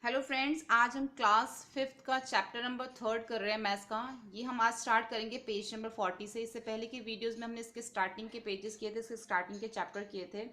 Hello friends, आज हम class fifth का चैप्टर नंबर थर्ड कर रहे हैं मैथ्स का। ये हम आज स्टार्ट करेंगे पेज नंबर 40 से। इससे पहले की वीडियोस में हमने इसके स्टार्टिंग के पेजेस किए थे, इसके स्टार्टिंग के चैप्टर किए थे।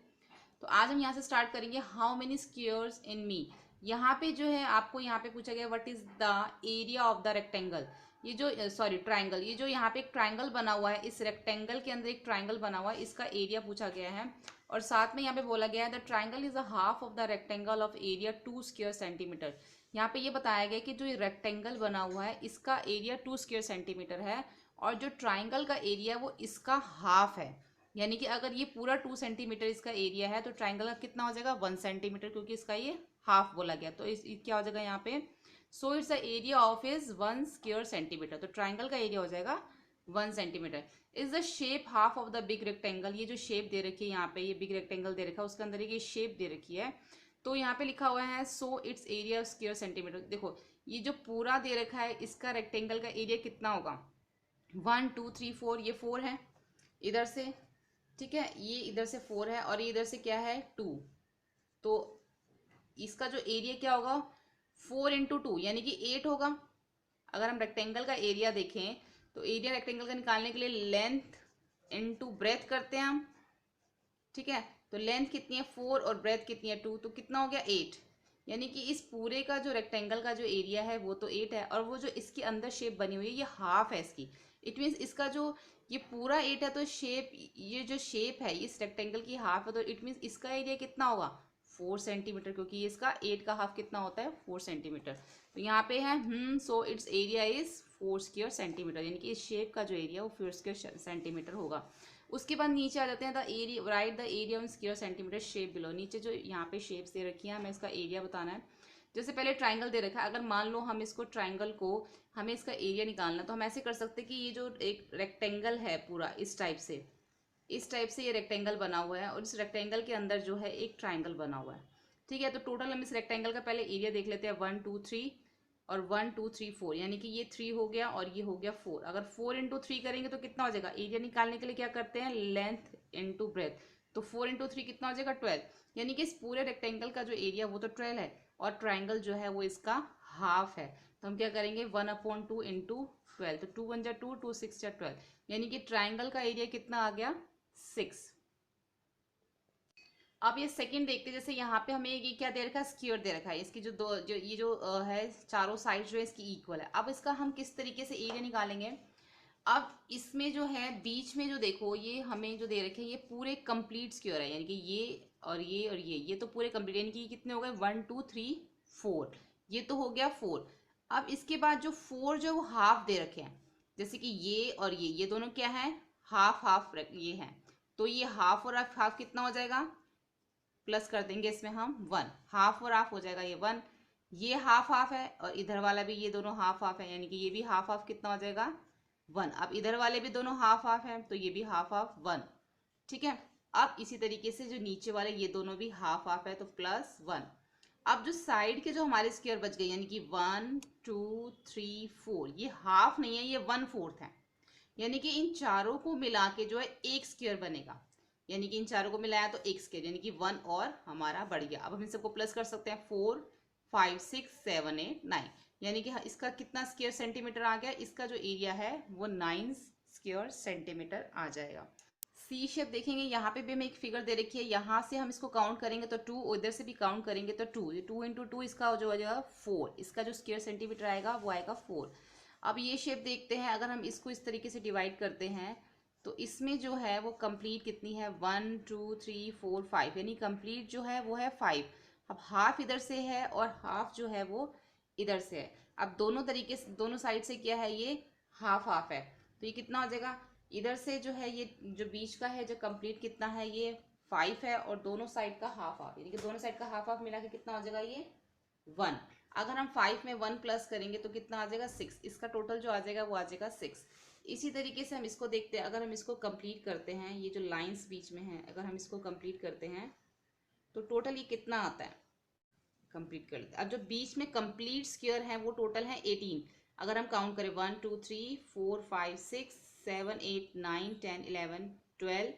तो आज हम यहाँ से स्टार्ट करेंगे। हाउ मेनी स्क्वायर्स इन मी। यहाँ पे जो है आपको यहाँ पे पूछा गया what is the area of the rectangle. ये जो सॉरी ट्राइंगल, ये जो यहाँ पे एक ट्राइंगल बना हुआ है, इस रेक्टेंगल के अंदर एक ट्राइंगल बना हुआ है, इसका एरिया पूछा गया है। और साथ में यहाँ पे बोला गया है the triangle is a half of the rectangle of area 2 square centimetre. यहाँ पे ये बताया गया कि जो ये रेक्टेंगल बना हुआ है इसका एरिया 2 स्क्वायर सेंटीमीटर है, और जो ट्राइंगल का एरिया वो इसका हाफ है। यानी कि अगर ये पूरा 2 सेंटीमीटर इसका एरिया है तो ट्राइंगल का कितना हो जाएगा 1 सेंटीमीटर, क्योंकि इसका ये हाफ बोला गया। तो इस क्या हो जाएगा यहाँ पे, so it's the area of is 1 square centimetre. तो ट्राइंगल का एरिया हो जाएगा 1 centimetre. Is the shape half of the big rectangle. ये जो शेप दे रखी है यहाँ पे, ये बिग रेक्टेंगल दे रखा है, उसके अंदर ये शेप दे रखी है। तो यहाँ पे लिखा हुआ है so it's area square centimetre. देखो ये जो पूरा दे रखा है इसका रेक्टेंगल का एरिया कितना होगा, 1 2 3 4, ये 4 है इधर से, ठीक है, ये इधर से 4 है और ये इधर से क्या है 2। तो इसका जो एरिया क्या होगा 4 × 2 यानी कि 8 होगा। अगर हम रेक्टेंगल का एरिया देखें तो एरिया रेक्टेंगल का निकालने के लिए लेंथ इंटू ब्रेथ करते हैं हम, ठीक है। तो लेंथ कितनी है 4 और ब्रेथ कितनी है 2, तो कितना हो गया 8। यानी कि इस पूरे का जो रेक्टेंगल का जो एरिया है वो तो 8 है, और वो जो इसके अंदर शेप बनी हुई है ये हाफ है इसकी। इट मीन्स इसका जो ये पूरा 8 है तो शेप, ये जो शेप है इस रेक्टेंगल की हाफ है, तो इट मीन्स इसका एरिया कितना होगा 4 सेंटीमीटर, क्योंकि ये इसका 8 का हाफ कितना होता है 4 सेंटीमीटर। तो यहाँ पे है so it's area is 4 square centimetre, यानी कि इस शेप का जो एरिया वो 4 स्क्वायर सेंटीमीटर होगा। उसके बाद नीचे आ जाते हैं the area, right the area on square centimetre shape below. नीचे जो यहाँ पे शेप्स दे रखी है हमें इसका एरिया बताना है। जैसे पहले ट्राइंगल दे रखा है, अगर मान लो हम इसको ट्राइंगल को हमें इसका एरिया निकालना, तो हम ऐसे कर सकते हैं कि ये जो एक रेक्टेंगल है पूरा इस टाइप से ये रेक्टेंगल बना हुआ है, और इस रेक्टेंगल के अंदर जो है एक ट्राइंगल बना हुआ है, ठीक है। तो टोटल हम इस रेक्टेंगल का पहले एरिया देख लेते हैं, 1 2 3 और 1 2 3 4, यानी कि ये 3 हो गया और ये हो गया 4। अगर 4 × 3 करेंगे तो कितना हो जाएगा, एरिया निकालने के लिए क्या करते हैं लेंथ इंटू ब्रेथ। तो 4 × 3 कितना हो जाएगा 12, यानी कि इस पूरे रेक्टेंगल का जो एरिया वो तो 12 है, और ट्राइंगल जो है वो इसका हाफ है। तो हम क्या करेंगे 1/2 इंटू 12, तो 2 1 जा 2, 2 6 जा 12, यानी कि ट्राइंगल का एरिया कितना आ गया 6। अब ये सेकंड देखते हैं। जैसे यहाँ पे हमें ये क्या दे रखा है स्क्वायर दे रखा है, इसकी जो दो जो ये जो है चारों साइड जो है इसकी इक्वल है। अब इसका हम किस तरीके से एरिया निकालेंगे। अब इसमें जो है बीच में जो देखो ये हमें जो दे रखे हैं ये पूरे कंप्लीट स्क्वायर है, यानी कि ये और ये और ये तो पूरे कंप्लीट, यानी कि कितने हो गए 1 2 3 4, ये तो हो गया 4। अब इसके बाद जो 4 जो वो हाफ दे रखे हैं, जैसे कि ये और ये दोनों क्या है हाफ हाफ ये है, तो ये हाफ और हाफ कितना हो जाएगा, प्लस कर देंगे इसमें हम 1, हाफ और हाफ हो जाएगा ये 1। ये हाफ हाफ है और इधर वाला भी ये दोनों हाफ हाफ है, यानी कि ये भी हाफ हाफ कितना हो जाएगा 1। अब इधर वाले भी दोनों हाफ हाफ है तो ये भी हाफ हाफ 1, ठीक है। अब इसी तरीके से जो नीचे वाले ये दोनों भी हाफ हाफ है तो प्लस 1। अब जो साइड के जो हमारे स्क्वायर बच गए, यानी कि 1 2 3 4, ये हाफ नहीं है ये 1/4 है, यानी कि इन चारों को मिला के जो है एक स्क्वायर बनेगा, यानी कि इन चारों को मिलाया तो एक स्क्वायर, यानी कि 1 और हमारा बढ़ गया। अब हम इन सबको प्लस कर सकते हैं 4 5 6 7 8 9, यानी कि इसका कितना स्क्वायर सेंटीमीटर आ गया, इसका जो एरिया है वो 9 स्क्वायर सेंटीमीटर आ जाएगा। सी शेप देखेंगे, यहाँ पे भी हमें एक फिगर दे रखी है, यहाँ से हम इसको काउंट करेंगे तो 2, उधर से भी काउंट करेंगे तो 2, 2 × 2 इसका जो हो जाएगा 4, इसका जो स्क्वायर सेंटीमीटर आएगा वो आएगा 4। अब ये शेप देखते हैं, अगर हम इसको इस तरीके से डिवाइड करते हैं तो इसमें जो है वो कंप्लीट कितनी है 1 2 3 4 5, यानी कंप्लीट जो है वो है 5। अब हाफ इधर से है और हाफ जो है वो इधर से है। अब दोनों तरीके से दोनों साइड से क्या है ये हाफ हाफ है, तो ये कितना हो जाएगा, इधर से जो है ये जो बीच का है जो कंप्लीट कितना है ये 5 है, और दोनों साइड का हाफ हाफ, यानी कि दोनों साइड का हाफ हाफ मिला के कितना हो जाएगा ये 1। अगर हम 5 में 1 प्लस करेंगे तो कितना आ जाएगा 6, इसका टोटल जो आ जाएगा वो आ जाएगा 6। इसी तरीके से हम इसको देखते हैं, अगर हम इसको कंप्लीट करते हैं, ये जो लाइंस बीच में हैं अगर हम इसको कंप्लीट करते हैं तो टोटल ये कितना आता है, कंप्लीट कर लेते हैं। अब जो बीच में कंप्लीट स्क्वायर है वो टोटल है 18। अगर हम काउंट करें 1 2 3 4 5 6 7 8 9 10 11 12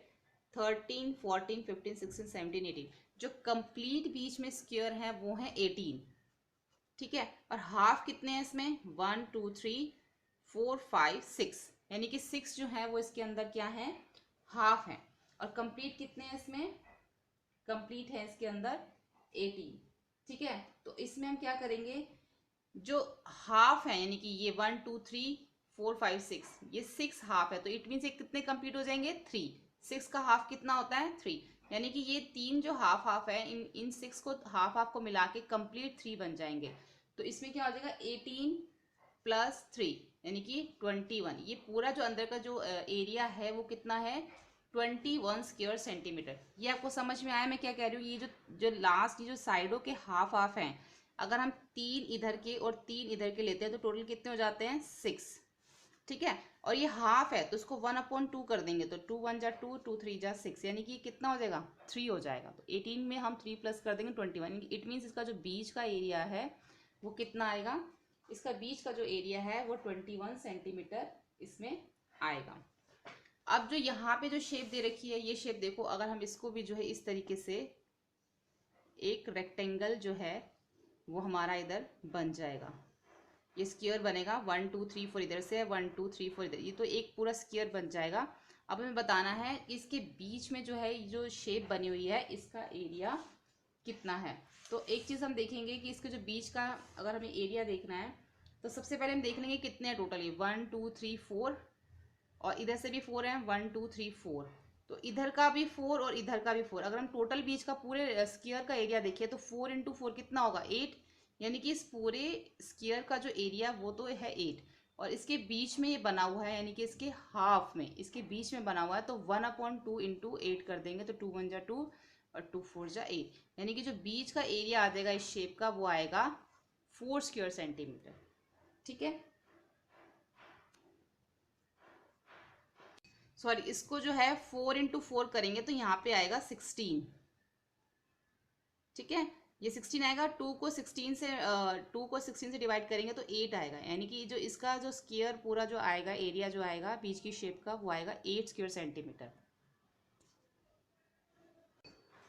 13 14 15 16 17 18, जो कंप्लीट बीच में स्क्वायर है वो है 18। ठीक है। और हाफ कितने हैं इसमें, 1 2 3 4 5 6, यानी कि 6 जो है वो इसके अंदर क्या है, हाफ है। और कंप्लीट कितने हैं इसमें, कंप्लीट है इसके अंदर 18। ठीक है, तो इसमें हम क्या करेंगे, जो हाफ है यानी कि ये 1 2 3 4 5 6, ये 6 हाफ है, तो इट मीन ये कितने कंप्लीट हो जाएंगे, 3। 6 का हाफ कितना होता है, 3, यानी कि ये तीन जो हाफ हाफ है इन 6 को हाफ हाफ को मिला के कंप्लीट 3 बन जाएंगे। तो इसमें क्या हो जाएगा, 18 प्लस 3 यानी कि 21। ये पूरा जो अंदर का जो एरिया है वो कितना है, 21 स्क्वायर सेंटीमीटर। ये आपको समझ में आया मैं क्या कह रही हूँ। ये जो जो लास्ट ये जो साइडों के हाफ हाफ हैं, अगर हम 3 इधर के और 3 इधर के लेते हैं तो टोटल कितने हो जाते हैं, 6। ठीक है, और ये हाफ है तो इसको 1/2 कर देंगे, तो 2 1 जा 2 2 3 जा 6, यानी कि कितना हो जाएगा, 3 हो जाएगा। तो 18 में हम 3 प्लस कर देंगे 21। इट मीन्स इसका जो बीच का एरिया है वो कितना आएगा, इसका बीच का जो एरिया है वो 21 सेंटीमीटर इसमें आएगा। अब जो यहाँ पे जो शेप दे रखी है, ये शेप देखो, अगर हम इसको भी जो है इस तरीके से एक रेक्टेंगल जो है वो हमारा इधर बन जाएगा, ये स्क्वायर बनेगा। 1 2 3 4 इधर से है, 1 2 3 4 इधर, ये तो एक पूरा स्क्वायर बन जाएगा। अब हमें बताना है इसके बीच में जो है जो शेप बनी हुई है इसका एरिया कितना है। तो एक चीज़ हम देखेंगे कि इसके जो बीच का अगर हमें एरिया देखना है तो सबसे पहले हम देख लेंगे कितने हैं टोटल, ये 1 2 3 4, और इधर से भी 4 है, 1 2 3 4, तो इधर का भी 4 और इधर का भी 4। अगर हम टोटल बीच का पूरे स्क्वायर का एरिया देखिए तो 4 इंटू 4 कितना होगा, 8, यानी कि इस पूरे स्क्वायर का जो एरिया वो तो है 8, और इसके बीच में ये बना हुआ है यानी कि इसके हाफ में इसके बीच में बना हुआ है, तो 1/2 इंटू 8 कर देंगे, तो 2 1 जा 2 और 2 4 जा 8, यानी कि जो बीच का एरिया आ जाएगा इस शेप का वो आएगा 4 स्क्वायर सेंटीमीटर। ठीक है, सॉरी, इसको जो है 4 इंटू 4 करेंगे तो यहाँ पे आएगा 16। ठीक है, ये 16 आएगा। 2 को 16 से डिवाइड करेंगे तो 8 आएगा, यानी कि जो इसका जो स्क्वायर पूरा जो आएगा एरिया जो आएगा बीच की शेप का वो आएगा 8 स्क्वायर सेंटीमीटर।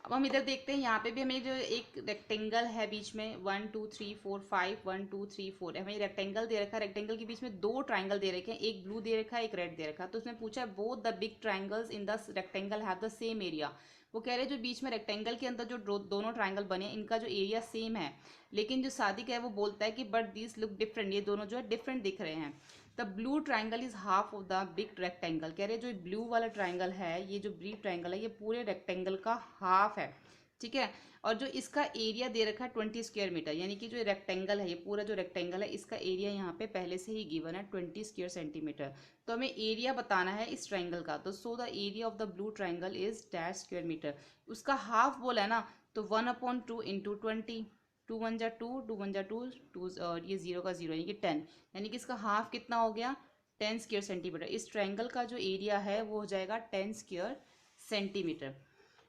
अब हम इधर देखते हैं, यहाँ पे भी हमें जो एक रेक्टेंगल है बीच में 1 2 3 4 5 1 2 3 4, हमें रेक्टेंगल दे रखा है। रेक्टेंगल के बीच में दो ट्राइंगल दे रखे हैं, एक ब्लू दे रखा है एक रेड दे रखा है। तो उसमें पूछा है both the big triangles in the rectangle have the same area. वो कह रहे हैं जो बीच में रेक्टेंगल के अंदर जो दोनों ट्राइंगल बने इनका जो एरिया सेम है, लेकिन जो सादिक है वो बोलता है कि बट दिस लुक डिफरेंट, ये दोनों जो है डिफरेंट दिख रहे हैं। The blue triangle is half of the big rectangle. कह रहे हैं जो ब्लू वाला ट्राइंगल है, ये जो ब्लू ट्राइंगल है ये पूरे रेक्टेंगल का हाफ है। ठीक है, और जो इसका एरिया दे रखा है 20 स्क्वायर मीटर, यानी कि जो रेक्टेंगल है ये पूरा जो रेक्टेंगल है इसका एरिया यहाँ पे पहले से ही गिवन है 20 स्क्वायर सेंटीमीटर। तो हमें एरिया बताना है इस ट्राइंगल का, तो so the area of the blue triangle is dash square metre. उसका हाफ बोला है ना, तो 1/2 इंटू 20, 2 1 जा 2 2 1 जा 2 2, और ये 0 का 0 यानी कि 10, यानी कि इसका हाफ कितना हो गया, 10 स्क्वायर सेंटीमीटर। इस ट्राइंगल का जो एरिया है वो हो जाएगा 10 स्क्वायर सेंटीमीटर।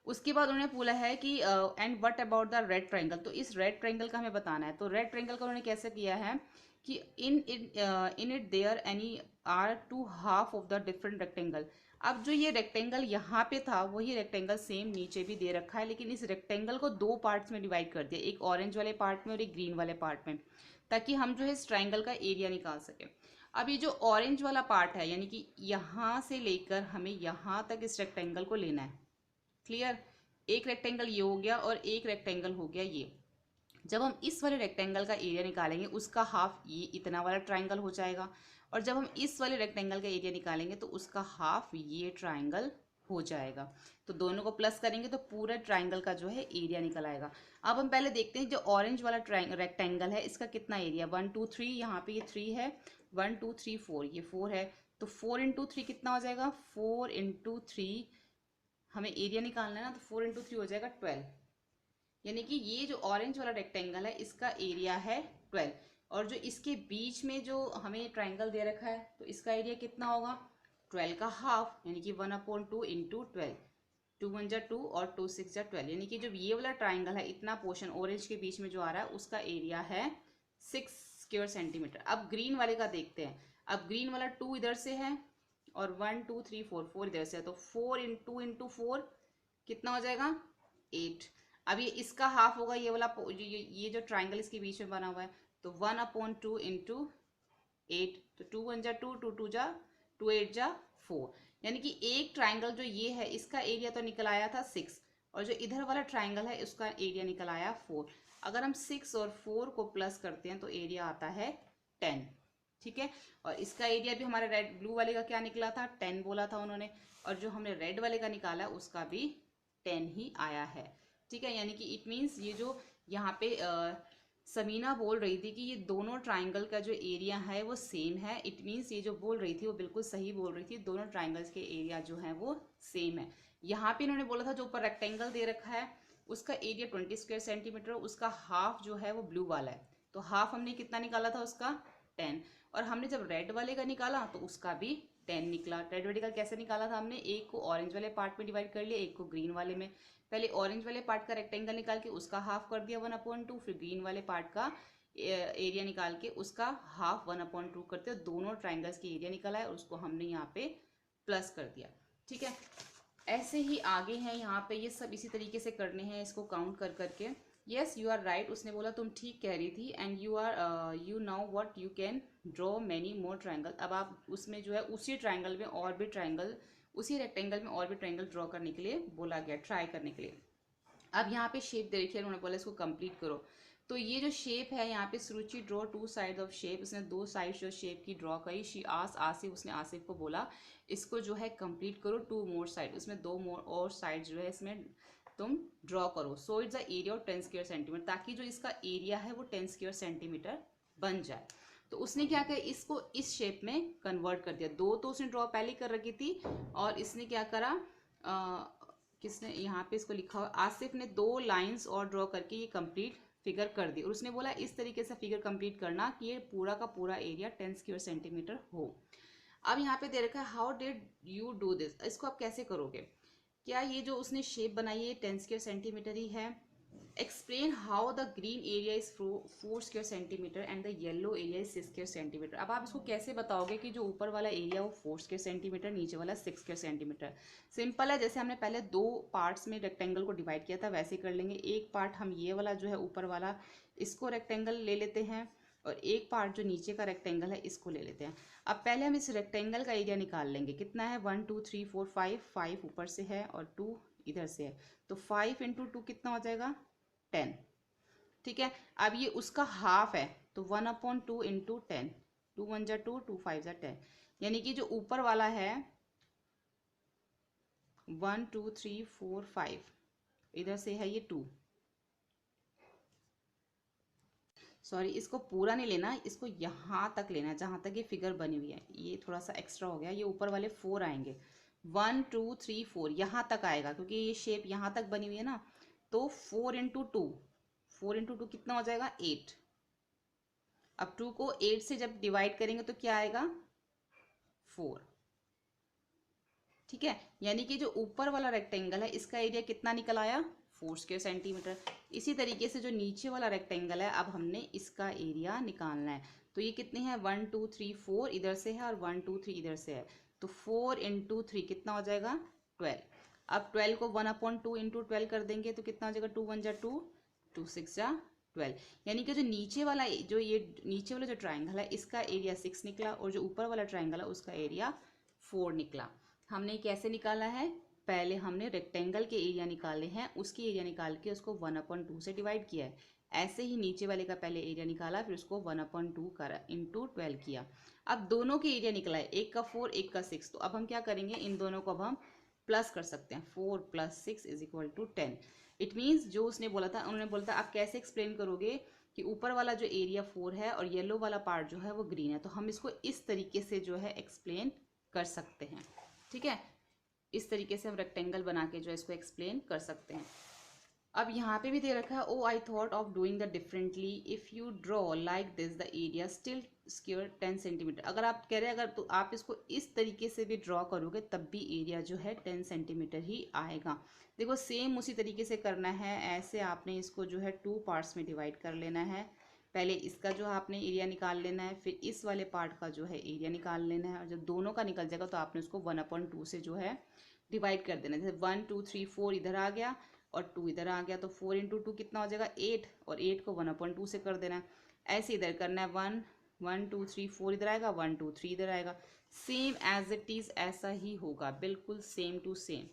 उसके बाद उन्होंने बोला है कि and what about the red triangle, तो इस रेड ट्रायंगल का हमें बताना है। तो रेड ट्रायंगल का उन्होंने कैसे किया है कि in it there any are two half of the different rectangle. अब जो ये रेक्टेंगल यहाँ पे था वही रेक्टेंगल सेम नीचे भी दे रखा है, लेकिन इस रेक्टेंगल को दो पार्ट्स में डिवाइड कर दिया, एक ऑरेंज वाले पार्ट में और एक ग्रीन वाले पार्ट में, ताकि हम जो है इस ट्राइंगल का एरिया निकाल सकें। अब ये जो ऑरेंज वाला पार्ट है यानी कि यहाँ से लेकर हमें यहाँ तक इस रेक्टेंगल को लेना है। क्लियर, एक रेक्टेंगल ये हो गया और एक रेक्टेंगल हो गया ये। जब हम इस वाले रेक्टेंगल का एरिया निकालेंगे उसका हाफ ये इतना वाला ट्राइंगल हो जाएगा, और जब हम इस वाले रेक्टेंगल का एरिया निकालेंगे तो उसका हाफ ये ट्राइंगल हो जाएगा। तो दोनों को प्लस करेंगे तो पूरा ट्राइंगल का जो है एरिया निकल आएगा। अब हम पहले देखते हैं जो ऑरेंज वाला रेक्टेंगल है इसका कितना एरिया, 1 2 3, यहाँ पे ये 3 है, 1 2 3 4, ये 4 है, तो 4 इंटू 3 कितना हो जाएगा, 4 इंटू 3 हमें एरिया निकालना है ना, तो 4 इंटू 3 हो जाएगा 12, यानी कि ये जो ऑरेंज वाला रेक्टेंगल है इसका एरिया है 12, और जो इसके बीच में जो हमें ट्राइंगल दे रखा है तो इसका एरिया कितना होगा, 12 का हाफ, यानी कि 1/2 इंटू 12, 2 1 जा 2 और 2 6 जा 12, यानी कि जो ये वाला ट्राइंगल है इतना पोर्शन ऑरेंज के बीच में जो आ रहा है उसका एरिया है 6 स्क्वायर सेंटीमीटर। अब ग्रीन वाले का देखते हैं। अब ग्रीन वाला 2 इधर से है और 1 2 3 4 4 इधर से है, तो 4 इंटू 4 कितना हो जाएगा, 8। अब ये इसका हाफ होगा, ये वाला ये जो ट्राइंगल इसके बीच में बना हुआ है, तो 1/2 इंटू 8, तो 2 1 जा 2, 2 2 जा 2 8 जा 4, यानी कि एक ट्राइंगल जो ये है इसका एरिया तो निकल आया था 6, और जो इधर वाला ट्राइंगल है उसका एरिया निकल आया 4। अगर हम 6 और 4 को प्लस करते हैं तो एरिया आता है 10, ठीक है। और इसका एरिया भी हमारे रेड ब्लू वाले का क्या निकला था, 10 बोला था उन्होंने, और जो हमने रेड वाले का निकाला उसका भी 10 ही आया है, ठीक है। यानी कि इट मीन्स ये जो यहाँ पे समीना बोल रही थी कि ये दोनों ट्राइंगल का जो एरिया है वो सेम है, इट मीन्स ये जो बोल रही थी वो बिल्कुल सही बोल रही थी, दोनों ट्राइंगल्स के एरिया जो है वो सेम है। यहाँ पे इन्होंने बोला था जो ऊपर रेक्टेंगल दे रखा है उसका एरिया 20 स्क्वायर सेंटीमीटर, उसका हाफ जो है वो ब्लू वाला है, तो हाफ हमने कितना निकाला था उसका 10, और हमने जब रेड वाले का निकाला तो उसका भी 10 निकला। रेड वाले का कैसे निकाला था हमने, एक को ऑरेंज वाले पार्ट में डिवाइड कर लिया, एक को ग्रीन वाले में। पहले ऑरेंज वाले पार्ट का रेक्टेंगल निकाल के उसका हाफ कर दिया 1/2, फिर ग्रीन वाले पार्ट का एरिया निकाल के उसका हाफ 1/2 करते, दोनों ट्राइंगल्स की एरिया निकला है और उसको हमने यहाँ पे प्लस कर दिया, ठीक है। ऐसे ही आगे हैं यहाँ पे, ये सब इसी तरीके से करने हैं इसको काउंट कर करके। यस यू आर राइट, उसने बोला तुम ठीक कह रही थी, and you now what you can draw many more triangle. अब आप उसमें जो है उसी ट्राइंगल में और भी ट्राइंगल, उसी रेक्टेंगल में और भी ट्राइंगल ड्रॉ करने के लिए बोला गया, ट्राई करने के लिए। अब यहाँ पे शेप दे रखी है, उन्होंने बोला इसको कंप्लीट करो। तो ये जो शेप है यहाँ पे सुरुचि ड्रॉ 2 साइड ऑफ शेप, उसने 2 साइड जो शेप की ड्रॉ करी। शी आसिफ, उसने आसिफ को बोला इसको जो है कंप्लीट करो 2 मोर साइड, उसमें 2 मोर और साइड जो है इसमें तुम ड्रॉ करो। So it's the area of 10 square centimetre, ताकि जो इसका एरिया है वो 10 स्क्वायर सेंटीमीटर बन जाए। तो उसने क्या किया, इसको इस शेप में कन्वर्ट कर दिया। 2 तो उसने ड्रॉ पहले कर रखी थी, और इसने क्या करा, किसने यहाँ पे इसको लिखा हुआ, आसिफ ने 2 लाइंस और ड्रॉ करके ये कंप्लीट फिगर कर दी। और उसने बोला इस तरीके से फिगर कंप्लीट करना कि ये पूरा का पूरा एरिया 10 स्क्वायर सेंटीमीटर हो। अब यहाँ पे दे रखा है how did you do this, इसको आप कैसे करोगे। क्या ये जो उसने शेप बनाई है 10 स्क्वायर सेंटीमीटर ही है। Explain how the green area is 4 square centimetre and the yellow area is 6 square centimetre. अब आप इसको कैसे बताओगे कि जो ऊपर वाला एरिया वो 4 स्क्वायर सेंटीमीटर, नीचे वाला 6 स्क्वायर सेंटीमीटर। सिंपल है, जैसे हमने पहले 2 पार्ट्स में रेक्टेंगल को डिवाइड किया था वैसे कर लेंगे। एक पार्ट हम ये वाला जो है ऊपर वाला इसको रेक्टेंगल ले लेते हैं, और एक पार्ट जो नीचे का रेक्टेंगल है इसको ले लेते हैं। अब पहले हम इस रेक्टेंगल का एरिया निकाल लेंगे, कितना है 1 2 3 4 5, 5 ऊपर से है और 2 इधर से है, तो 5 × 2 कितना हो जाएगा 10, ठीक है। अब ये उसका हाफ है, तो 1/2 इंटू 10, 2 1 जा 2, 2 5 जा 10, यानी कि जो ऊपर वाला है 1 2 3 4 5, इधर से है ये 2, सॉरी इसको पूरा नहीं लेना, इसको यहाँ तक लेना है जहाँ तक ये फिगर बनी हुई है। ये थोड़ा सा एक्स्ट्रा हो गया, ये ऊपर वाले 4 आएंगे, 1 2 3 4 यहाँ तक आएगा, क्योंकि ये शेप यहाँ तक बनी हुई है ना। तो 4 × 2, 4 × 2 कितना हो जाएगा 8। अब 2 को 8 से जब डिवाइड करेंगे तो क्या आएगा 4, ठीक है। यानी कि जो ऊपर वाला रेक्टेंगल है इसका एरिया कितना निकल आया 4 स्क्वायर सेंटीमीटर। इसी तरीके से जो नीचे वाला रेक्टेंगल है अब हमने इसका एरिया निकालना है। तो ये कितने हैं 1 2 3 4 इधर से है और 1 2 3 इधर से है, तो 4 × 3 कितना हो जाएगा 12। अब 12 को 1/2 इंटू 12 कर देंगे तो कितना हो जाएगा 2 1 जा 2, 2 6 जा 12। यानी कि जो नीचे वाला जो ये नीचे वाला जो ट्राइंगल है इसका एरिया 6 निकला, और जो ऊपर वाला ट्राइंगल है उसका एरिया 4 निकला। हमने कैसे निकाला है, पहले हमने रेक्टेंगल के एरिया निकाले हैं, उसकी एरिया निकाल के उसको 1/2 से डिवाइड किया है। ऐसे ही नीचे वाले का पहले एरिया निकाला, फिर उसको 1/2 करा इंटू 12 किया। अब दोनों के एरिया निकला है, एक का 4 एक का 6, तो अब हम क्या करेंगे इन दोनों को अब हम प्लस कर सकते हैं। 4 + 6 = 10। इट मीन्स जो उसने बोला था, उन्होंने बोला था आप कैसे एक्सप्लेन करोगे कि ऊपर वाला जो एरिया 4 है और येलो वाला पार्ट जो है वो ग्रीन है, तो हम इसको इस तरीके से जो है एक्सप्लेन कर सकते हैं, ठीक है। इस तरीके से हम रेक्टेंगल बना के जो है इसको एक्सप्लेन कर सकते हैं। अब यहाँ पे भी दे रखा है oh I thought of doing the differently if you draw like this the area still square 10 centimetre. अगर आप कह रहे हैं अगर तो आप इसको इस तरीके से भी ड्रॉ करोगे तब भी एरिया जो है 10 सेंटीमीटर ही आएगा। देखो सेम उसी तरीके से करना है, ऐसे आपने इसको जो है 2 पार्ट्स में डिवाइड कर लेना है। पहले इसका जो आपने एरिया निकाल लेना है, फिर इस वाले पार्ट का जो है एरिया निकाल लेना है, और जब दोनों का निकल जाएगा तो आपने उसको 1/2 से जो है डिवाइड कर देना है। जैसे 1 2 3 4 इधर आ गया और 2 इधर आ गया, तो 4 इंटू 2 कितना हो जाएगा 8, और 8 को 1/2 से कर देना है। ऐसे इधर करना है, 1 1 2 3 4 इधर आएगा, 1 2 3 इधर आएगा, सेम एज इट इज ऐसा ही होगा, बिल्कुल सेम टू सेम।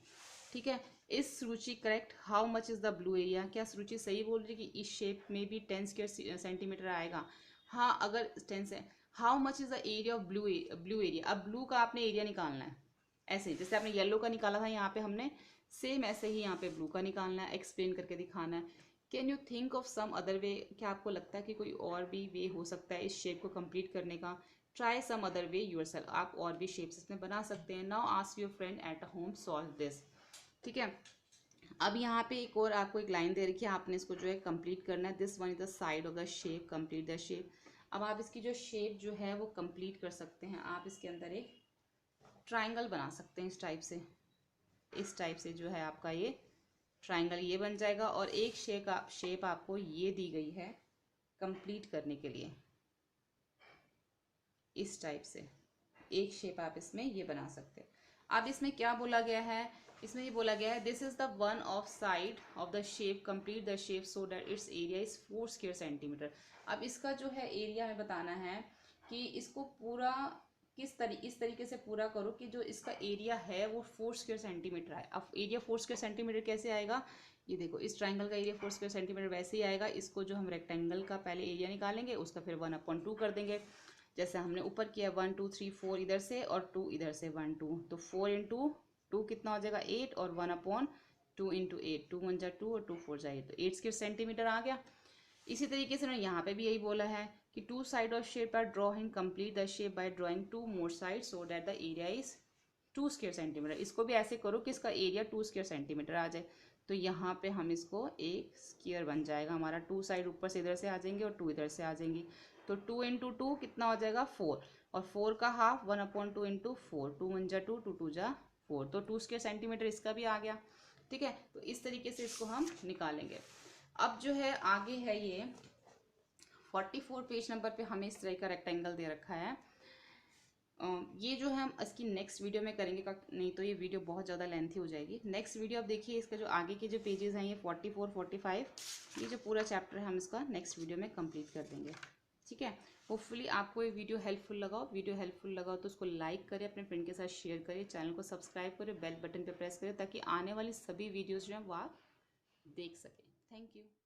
ठीक है। इस Suruchi correct? How much is the blue area? क्या सुरुचि सही बोल रही है कि इस शेप में भी 10 स्क्वायर सेंटीमीटर आएगा? हाँ, अगर 10 से how much is the area of blue area? अब ब्लू का आपने एरिया निकालना है, ऐसे जैसे आपने येलो का निकाला था यहाँ पे हमने, सेम ऐसे ही यहाँ पे ब्लू का निकालना है, एक्सप्लेन करके दिखाना है। Can you think of some other way? क्या आपको लगता है कि कोई और भी वे हो सकता है इस शेप को कंप्लीट करने का? Try some other way yourself, आप और भी शेप्स इसमें बना सकते हैं। Now ask your friend at home solve this. ठीक है। अब यहाँ पे एक और आपको एक लाइन दे रखी है, आपने इसको जो है कंप्लीट करना है। This one is the side of the shape, complete the shape. अब आप इसकी जो शेप जो है वो कंप्लीट कर सकते हैं। आप इसके अंदर एक ट्राइंगल बना सकते हैं इस टाइप से जो है आपका ये ट्राइंगल ये बन जाएगा। और एक शेप आपको ये दी गई है कंप्लीट करने के लिए, इस टाइप से एक शेप आप इसमें ये बना सकते हैं। अब इसमें क्या बोला गया है? इसमें ये बोला गया है, this is the one of side of the shape, complete the shape so that it's area is 4 square centimetre. अब इसका जो है एरिया हमें बताना है कि इसको पूरा इस तरीके से पूरा करो कि जो इसका एरिया है वो 4 स्क्वायर सेंटीमीटर आए। अब एरिया 4 स्क्वायर सेंटीमीटर कैसे आएगा? ये देखो, इस ट्राइंगल का एरिया 4 स्क्वायर सेंटीमीटर वैसे ही आएगा। इसको जो हम रेक्टेंगल का पहले एरिया निकालेंगे, उसका फिर 1/2 कर देंगे, जैसे हमने ऊपर किया 1 2 3 4 इधर से और 2 इधर से 1 2, तो 4 इंटू 2 कितना हो जाएगा 8, और 1/2 इंटू 8, 2 1 जा 2 और 2 4 जा 8, तो 8 स्क्वायर सेंटीमीटर आ गया। इसी तरीके से ना यहाँ पे भी यही बोला है कि 2 side of shape are draw and complete the shape by drawing 2 more side so that the area is 2 square centimetre. इसको भी ऐसे करो कि इसका एरिया 2 स्क्वायर सेंटीमीटर आ जाए। तो यहाँ पे हम इसको एक स्क्वायर बन जाएगा हमारा, 2 साइड ऊपर से इधर से आ जाएंगे और 2 इधर से आ जाएंगी, तो 2 इंटू 2 कितना हो जाएगा 4, और 4 का हाफ 1/2 इंटू 4, 2 1 जा 2, 2 2 जा 4, तो 2 स्क्वायर सेंटीमीटर इसका भी आ गया। ठीक है। तो इस तरीके से इसको हम निकालेंगे। अब जो है आगे है ये 44 पेज नंबर पे हमें इस तरह का रेक्टेंगल दे रखा है। ये जो है हम इसकी नेक्स्ट वीडियो में करेंगे, नहीं तो ये वीडियो बहुत ज़्यादा लेंथी हो जाएगी। नेक्स्ट वीडियो आप देखिए, इसका जो आगे के जो पेजेस हैं ये 44 45, ये जो पूरा चैप्टर है हम इसका नेक्स्ट वीडियो में कंप्लीट कर देंगे। ठीक है। होपफुली आपको ये वीडियो हेल्पफुल लगा तो उसको लाइक करें, अपने फ्रेंड के साथ शेयर करें, चैनल को सब्सक्राइब करें, बेल बटन पर प्रेस करें ताकि आने वाली सभी वीडियोज़ जो हैं वो आप देख सकें। Thank you.